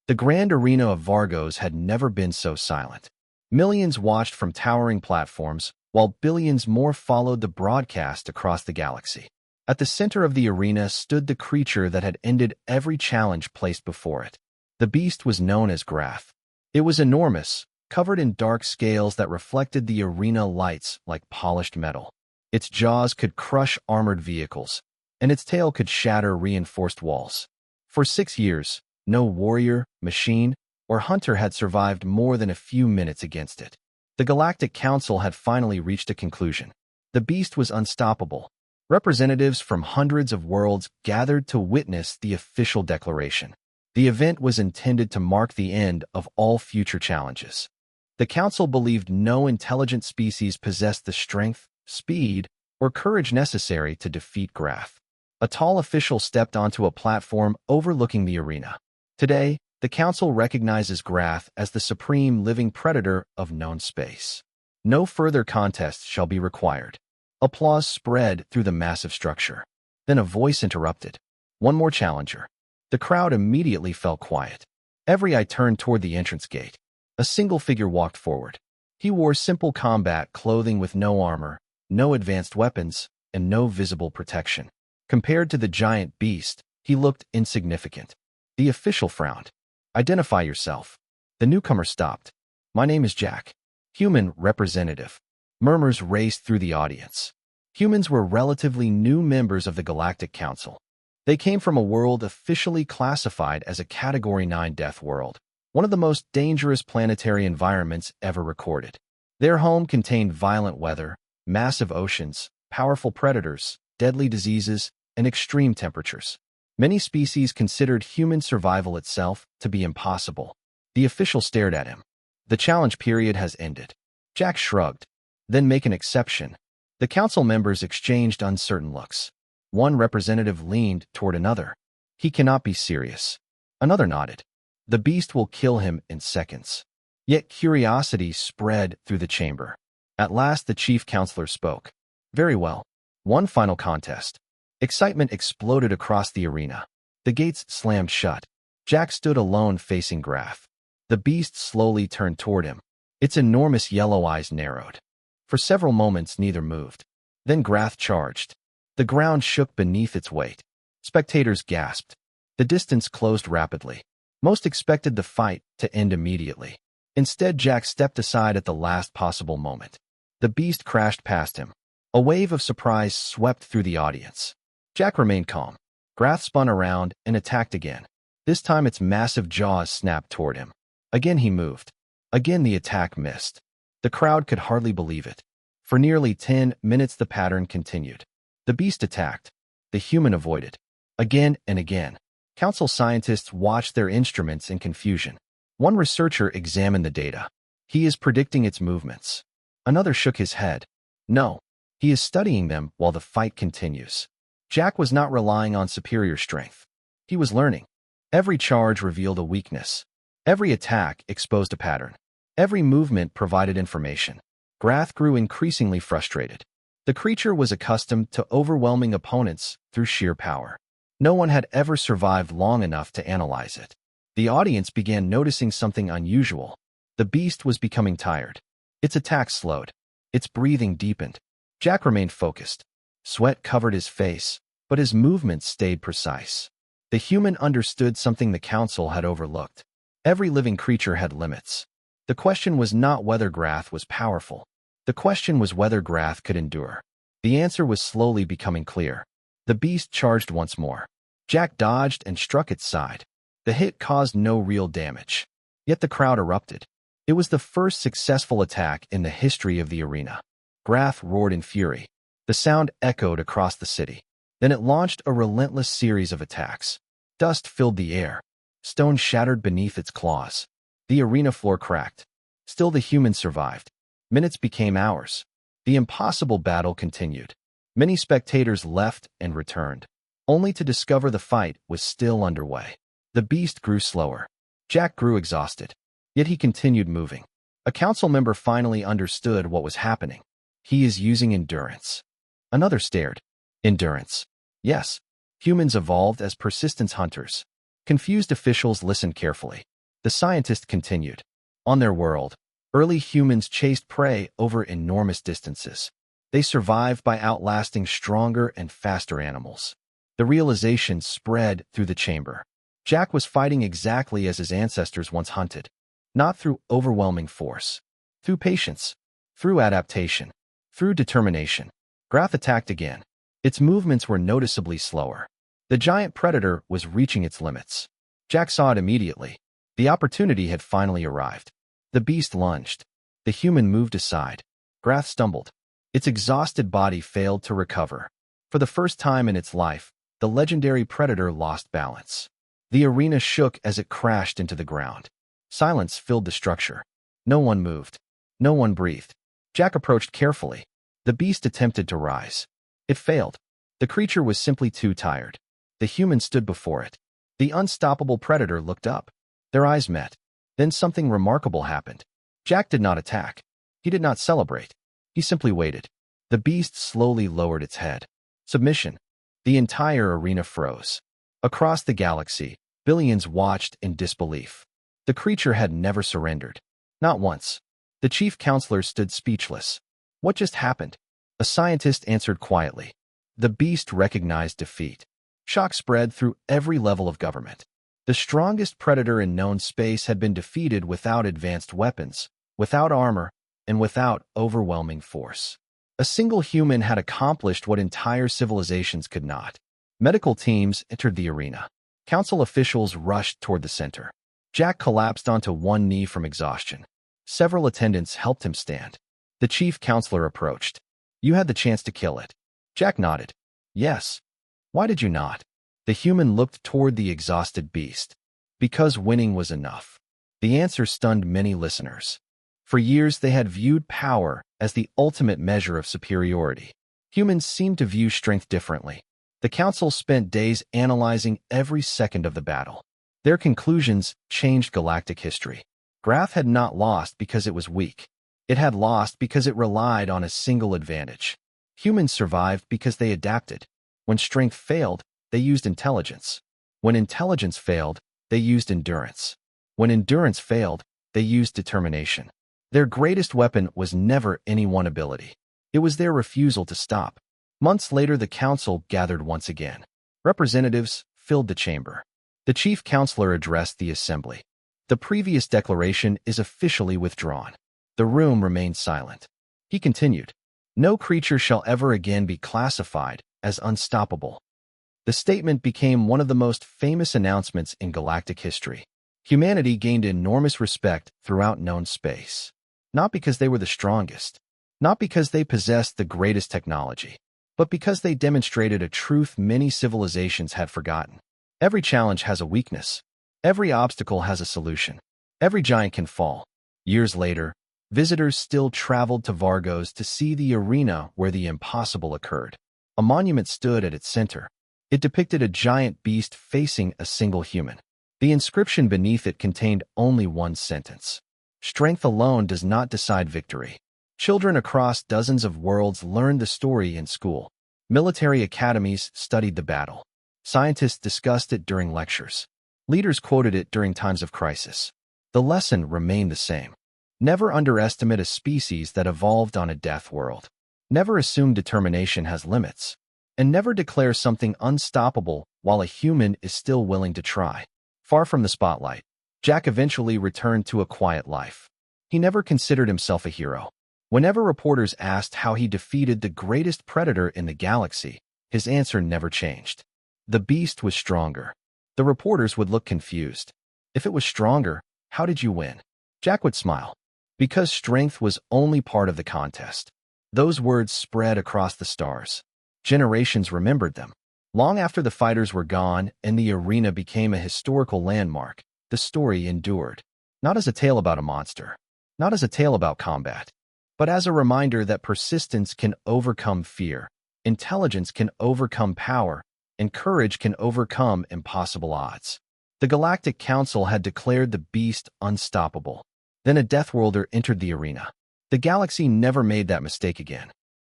The grand arena of Vargos had never been so silent. Millions watched from towering platforms, while billions more followed the broadcast across the galaxy. At the center of the arena stood the creature that had ended every challenge placed before it. The beast was known as Grath. It was enormous, covered in dark scales that reflected the arena lights like polished metal. Its jaws could crush armored vehicles, and its tail could shatter reinforced walls. For 6 years, no warrior, machine, or hunter had survived more than a few minutes against it. The Galactic Council had finally reached a conclusion. The beast was unstoppable. Representatives from hundreds of worlds gathered to witness the official declaration. The event was intended to mark the end of all future challenges. The Council believed no intelligent species possessed the strength, speed, or courage necessary to defeat Grath. A tall official stepped onto a platform overlooking the arena. Today, the Council recognizes Grath as the supreme living predator of known space. No further contests shall be required. Applause spread through the massive structure. Then a voice interrupted. One more challenger. The crowd immediately fell quiet. Every eye turned toward the entrance gate. A single figure walked forward. He wore simple combat clothing with no armor, no advanced weapons, and no visible protection. Compared to the giant beast, he looked insignificant. The official frowned. "Identify yourself." The newcomer stopped. "My name is Jack. Human representative." Murmurs raced through the audience. Humans were relatively new members of the Galactic Council. They came from a world officially classified as a Category 9 death world, one of the most dangerous planetary environments ever recorded. Their home contained violent weather, massive oceans, powerful predators, deadly diseases, and extreme temperatures. Many species considered human survival itself to be impossible. The official stared at him. "The challenge period has ended." Jack shrugged. "Then make an exception." The council members exchanged uncertain looks. One representative leaned toward another. "He cannot be serious." Another nodded. "The beast will kill him in seconds." Yet curiosity spread through the chamber. At last the chief counselor spoke. "Very well. One final contest." Excitement exploded across the arena. The gates slammed shut. Jack stood alone facing Grath. The beast slowly turned toward him. Its enormous yellow eyes narrowed. For several moments neither moved. Then Grath charged. The ground shook beneath its weight. Spectators gasped. The distance closed rapidly. Most expected the fight to end immediately. Instead, Jack stepped aside at the last possible moment. The beast crashed past him. A wave of surprise swept through the audience. Jack remained calm. Grath spun around and attacked again. This time its massive jaws snapped toward him. Again he moved. Again the attack missed. The crowd could hardly believe it. For nearly 10 minutes the pattern continued. The beast attacked. The human avoided. Again and again. Council scientists watched their instruments in confusion. One researcher examined the data. "He is predicting its movements." Another shook his head. "No, he is studying them while the fight continues." Jack was not relying on superior strength. He was learning. Every charge revealed a weakness. Every attack exposed a pattern. Every movement provided information. Grath grew increasingly frustrated. The creature was accustomed to overwhelming opponents through sheer power. No one had ever survived long enough to analyze it. The audience began noticing something unusual. The beast was becoming tired. Its attacks slowed. Its breathing deepened. Jack remained focused. Sweat covered his face, but his movements stayed precise. The human understood something the council had overlooked. Every living creature had limits. The question was not whether Grath was powerful. The question was whether Grath could endure. The answer was slowly becoming clear. The beast charged once more. Jack dodged and struck its side. The hit caused no real damage. Yet the crowd erupted. It was the first successful attack in the history of the arena. Grath roared in fury. The sound echoed across the city. Then it launched a relentless series of attacks. Dust filled the air. Stone shattered beneath its claws. The arena floor cracked. Still the humans survived. Minutes became hours. The impossible battle continued. Many spectators left and returned, only to discover the fight was still underway. The beast grew slower. Jack grew exhausted. Yet he continued moving. A council member finally understood what was happening. "He is using endurance." Another stared. "Endurance?" "Yes. Humans evolved as persistence hunters." Confused officials listened carefully. The scientist continued. On their world, early humans chased prey over enormous distances. They survived by outlasting stronger and faster animals. The realization spread through the chamber. Jack was fighting exactly as his ancestors once hunted, not through overwhelming force, through patience, through adaptation, through determination. Grath attacked again. Its movements were noticeably slower. The giant predator was reaching its limits. Jack saw it immediately. The opportunity had finally arrived. The beast lunged. The human moved aside. Grath stumbled. Its exhausted body failed to recover. For the first time in its life, the legendary predator lost balance. The arena shook as it crashed into the ground. Silence filled the structure. No one moved. No one breathed. Jack approached carefully. The beast attempted to rise. It failed. The creature was simply too tired. The human stood before it. The unstoppable predator looked up. Their eyes met. Then something remarkable happened. Jack did not attack. He did not celebrate. He simply waited. The beast slowly lowered its head. Submission. The entire arena froze. Across the galaxy, billions watched in disbelief. The creature had never surrendered. Not once. The chief counselor stood speechless. What just happened? A scientist answered quietly. The beast recognized defeat. Shock spread through every level of government. The strongest predator in known space had been defeated without advanced weapons, without armor, and without overwhelming force. A single human had accomplished what entire civilizations could not. Medical teams entered the arena. Council officials rushed toward the center. Jack collapsed onto one knee from exhaustion. Several attendants helped him stand. The chief counselor approached. You had the chance to kill it. Jack nodded. Yes. Why did you not? The human looked toward the exhausted beast. Because winning was enough. The answer stunned many listeners. For years they had viewed power as the ultimate measure of superiority. Humans seemed to view strength differently. The council spent days analyzing every second of the battle. Their conclusions changed galactic history. Grath had not lost because it was weak. It had lost because it relied on a single advantage. Humans survived because they adapted. When strength failed, they used intelligence. When intelligence failed, they used endurance. When endurance failed, they used determination. Their greatest weapon was never any one ability. It was their refusal to stop. Months later, the council gathered once again. Representatives filled the chamber. The chief counselor addressed the assembly. The previous declaration is officially withdrawn. The room remained silent. He continued, no creature shall ever again be classified as unstoppable. The statement became one of the most famous announcements in galactic history. Humanity gained enormous respect throughout known space. Not because they were the strongest, not because they possessed the greatest technology, but because they demonstrated a truth many civilizations had forgotten. Every challenge has a weakness. Every obstacle has a solution. Every giant can fall. Years later, visitors still traveled to Vargos to see the arena where the impossible occurred. A monument stood at its center. It depicted a giant beast facing a single human. The inscription beneath it contained only one sentence. Strength alone does not decide victory. Children across dozens of worlds learned the story in school. Military academies studied the battle. Scientists discussed it during lectures. Leaders quoted it during times of crisis. The lesson remained the same. Never underestimate a species that evolved on a death world. Never assume determination has limits. And never declare something unstoppable while a human is still willing to try. Far from the spotlight, Jack eventually returned to a quiet life. He never considered himself a hero. Whenever reporters asked how he defeated the greatest predator in the galaxy, his answer never changed. The beast was stronger. The reporters would look confused. If it was stronger, how did you win? Jack would smile. Because strength was only part of the contest. Those words spread across the stars. Generations remembered them. Long after the fighters were gone and the arena became a historical landmark, the story endured. Not as a tale about a monster. Not as a tale about combat. But as a reminder that persistence can overcome fear, intelligence can overcome power, and courage can overcome impossible odds. The Galactic Council had declared the beast unstoppable. Then a Deathworlder entered the arena. The galaxy never made that mistake again.